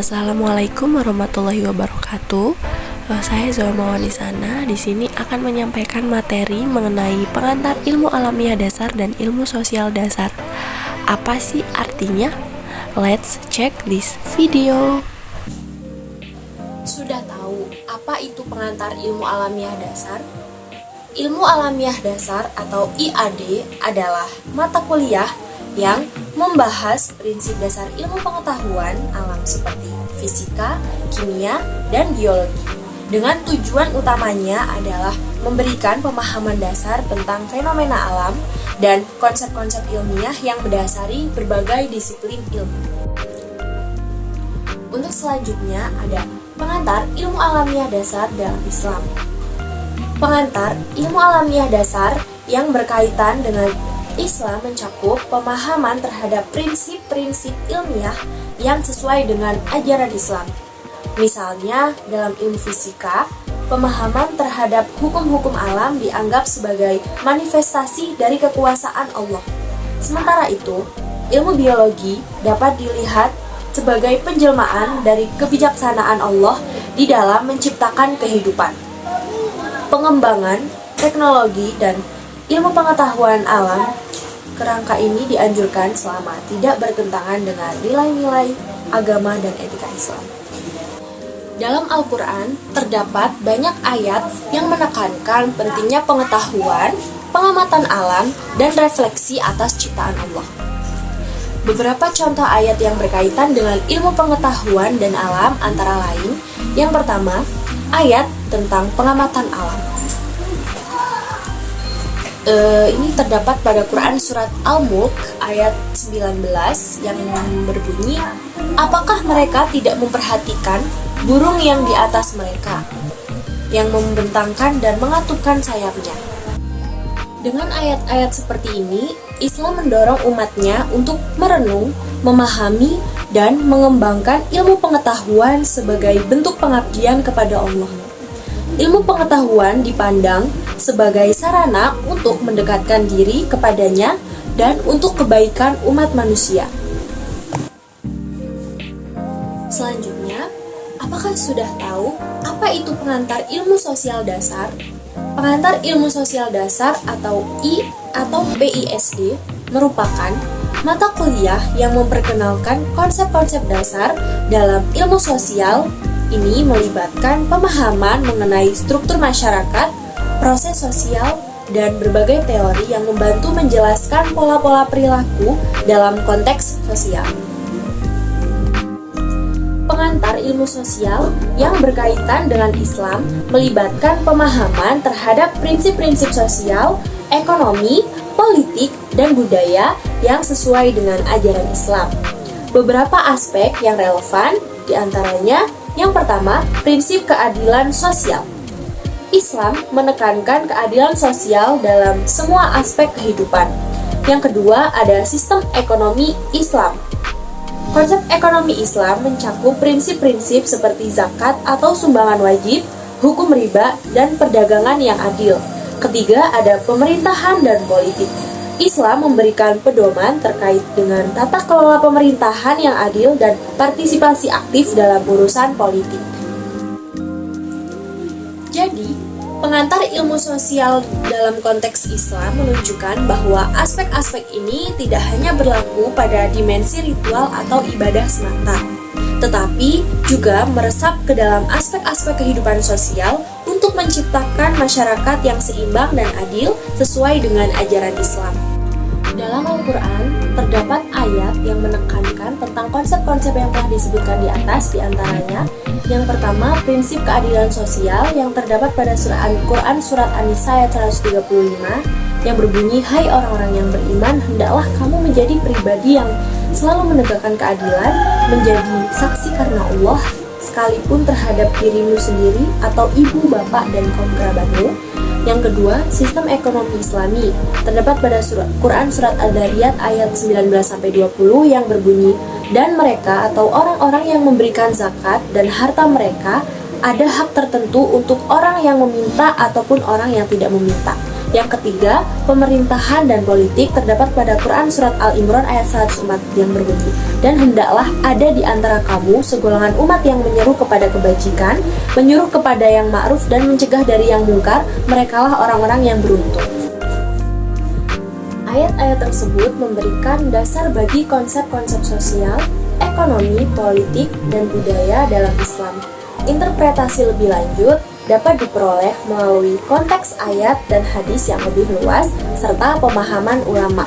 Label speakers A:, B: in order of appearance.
A: Assalamualaikum warahmatullahi wabarakatuh. Saya Zulma Wanisana. Di sini akan menyampaikan materi mengenai pengantar ilmu alamiah dasar dan ilmu sosial dasar. Apa sih artinya? Let's check this video. Sudah tahu apa itu pengantar ilmu alamiah dasar? Ilmu alamiah dasar atau IAD adalah mata kuliah yang membahas prinsip dasar ilmu pengetahuan alam seperti fisika, kimia, dan biologi. Dengan tujuan utamanya adalah memberikan pemahaman dasar tentang fenomena alam dan konsep-konsep ilmiah yang mendasari berbagai disiplin ilmu. Untuk selanjutnya ada pengantar ilmu alamiah dasar dalam Islam. Pengantar ilmu alamiah dasar yang berkaitan dengan Islam mencakup pemahaman terhadap prinsip-prinsip ilmiah yang sesuai dengan ajaran Islam. Misalnya, dalam ilmu fisika, pemahaman terhadap hukum-hukum alam dianggap sebagai manifestasi dari kekuasaan Allah. Sementara itu, ilmu biologi dapat dilihat sebagai penjelmaan dari kebijaksanaan Allah di dalam menciptakan kehidupan. Pengembangan teknologi dan ilmu pengetahuan alam kerangka ini dianjurkan selama tidak bertentangan dengan nilai-nilai agama dan etika Islam. Dalam Al-Quran terdapat banyak ayat yang menekankan pentingnya pengetahuan, pengamatan alam, dan refleksi atas ciptaan Allah. Beberapa contoh ayat yang berkaitan dengan ilmu pengetahuan dan alam antara lain, yang pertama, ayat tentang pengamatan alam. Ini terdapat pada Quran Surat Al-Mulk ayat 19 yang berbunyi, apakah mereka tidak memperhatikan burung yang di atas mereka, yang membentangkan dan mengatupkan sayapnya. Dengan ayat-ayat seperti ini, Islam mendorong umatnya untuk merenung, memahami, dan mengembangkan ilmu pengetahuan sebagai bentuk pengabdian kepada Allah. Ilmu pengetahuan dipandang sebagai sarana untuk mendekatkan diri kepadanya dan untuk kebaikan umat manusia. Selanjutnya, apakah sudah tahu apa itu pengantar ilmu sosial dasar? Pengantar ilmu sosial dasar atau PISD merupakan mata kuliah yang memperkenalkan konsep-konsep dasar dalam ilmu sosial. Ini melibatkan pemahaman mengenai struktur masyarakat, proses sosial, dan berbagai teori yang membantu menjelaskan pola-pola perilaku dalam konteks sosial. Pengantar ilmu sosial yang berkaitan dengan Islam melibatkan pemahaman terhadap prinsip-prinsip sosial, ekonomi, politik, dan budaya yang sesuai dengan ajaran Islam. Beberapa aspek yang relevan diantaranya, yang pertama, prinsip keadilan sosial. Islam menekankan keadilan sosial dalam semua aspek kehidupan. Yang kedua, ada sistem ekonomi Islam. Konsep ekonomi Islam mencakup prinsip-prinsip seperti zakat atau sumbangan wajib, hukum riba, dan perdagangan yang adil. Ketiga, ada pemerintahan dan politik. Islam memberikan pedoman terkait dengan tata kelola pemerintahan yang adil dan partisipasi aktif dalam urusan politik. Jadi, pengantar ilmu sosial dalam konteks Islam menunjukkan bahwa aspek-aspek ini tidak hanya berlaku pada dimensi ritual atau ibadah semata, tetapi juga meresap ke dalam aspek-aspek kehidupan sosial untuk menciptakan masyarakat yang seimbang dan adil sesuai dengan ajaran Islam. Dalam Al-Quran, terdapat ayat yang menekankan tentang konsep-konsep yang telah disebutkan di atas, diantaranya yang pertama, prinsip keadilan sosial yang terdapat pada Quran Surat An-Nisa ayat 135 yang berbunyi, hai orang-orang yang beriman, hendaklah kamu menjadi pribadi yang selalu menegakkan keadilan, menjadi saksi karena Allah, sekalipun terhadap dirimu sendiri atau ibu, bapak, dan kaum kerabatmu. Yang kedua, sistem ekonomi Islami terdapat pada Quran Surat Ad-Dariyat ayat 19-20 yang berbunyi, dan mereka atau orang-orang yang memberikan zakat dan harta mereka ada hak tertentu untuk orang yang meminta ataupun orang yang tidak meminta. Yang ketiga, pemerintahan dan politik terdapat pada Quran Surat Al-Imran ayat 104 yang berbunyi, dan hendaklah ada di antara kamu segolongan umat yang menyeru kepada kebajikan, menyuruh kepada yang ma'ruf dan mencegah dari yang mungkar, merekalah orang-orang yang beruntung. Ayat-ayat tersebut memberikan dasar bagi konsep-konsep sosial, ekonomi, politik, dan budaya dalam Islam. Interpretasi lebih lanjut dapat diperoleh melalui konteks ayat dan hadis yang lebih luas, serta pemahaman ulama.